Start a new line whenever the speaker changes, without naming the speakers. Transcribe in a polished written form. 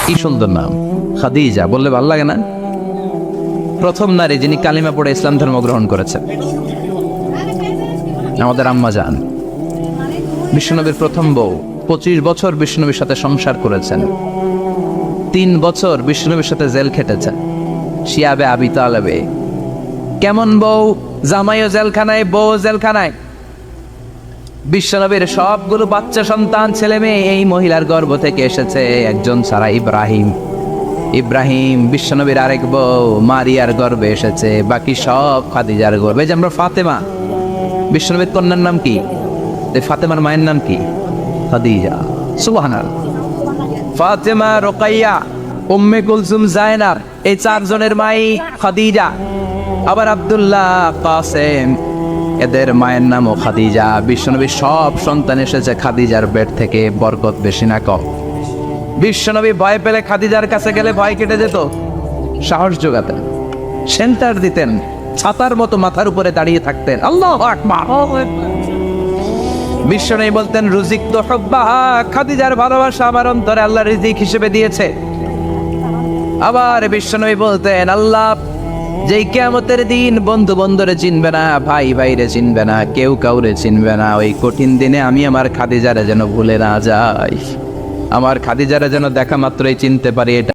কি সুন্দর নাম, খাদিজা বললে ভালো লাগে না? প্রথম নারী যিনি কালিমা পড়ে ইসলাম ধর্ম গ্রহণ করেছেন আমাদের আম্মা জান, বিশ্বনবীর প্রথম বউ। 25 বছর বিশ্বনবীর সাথে সংসার করেছেন, 3 বছর বিশ্বনবীর সাথে জেল খেটেছেন, শিয়াবে আবি তালেবে। কেমন বউ? জামাইও জেলখানায়, বউ জেলখানায়। বিশ্বনবীর সবগুলো বাচ্চা সন্তান, ছেলে মেয়ে এই মহিলার গর্ভ থেকে এসেছে, একজন ছাড়া ইব্রাহিম। ইব্রাহিম বিশ্বনবীর আরেক বউ মারিয়ার গর্ভে এসেছে, বাকি সব খাদিজার গর্ভে। যে আমরা ফাতেমা, বিশ্বনবীর কন্যার নাম কি? ফাতেমার মায়ের নাম কি? খাদিজা। সুবহানাল্লাহ। ফাতেমা, রোকাইয়া, উম্মে কুলসুম, জায়নাব, এই 4 জনের মাই খাদিজা। আবার আব্দুল্লাহ, কাসেম, এদের মায়ের নামও খাদিজা। বিশ্বনবীর সব সন্তান এসেছে খাদিজার পেট থেকে। বরকত বেশি না কম? বিশ্বনবী ভয় পেলে খাদিজার কাছে গেলে ভয় কেটে যেত, সাহস যোগাতেন, সেন্টার দিতেন, ছাতার মতো মাথার উপরে দাঁড়িয়ে থাকতেন। আল্লাহু আকবার। বিশ্বনবী বলতেন, রুজিক তো হুব্বাহা, খাদিজার ভালোবাসা আমার অন্তরে আল্লাহ রিজিক হিসেবে দিয়েছে। আবার বিশ্বনবী বলতেন, আল্লাহ যেই কিয়ামতের দিন বন্ধু বন্ধুরে চিনবে না, ভাই ভাইরে চিনবে না, কেউ কাউরে চিনবে না, ওই কঠিন দিনে আমি আমার খাদিজারে যেন ভুলে না যাই, আমার খাদিজারে যেন দেখা মাত্রই চিনতে পারি। এটা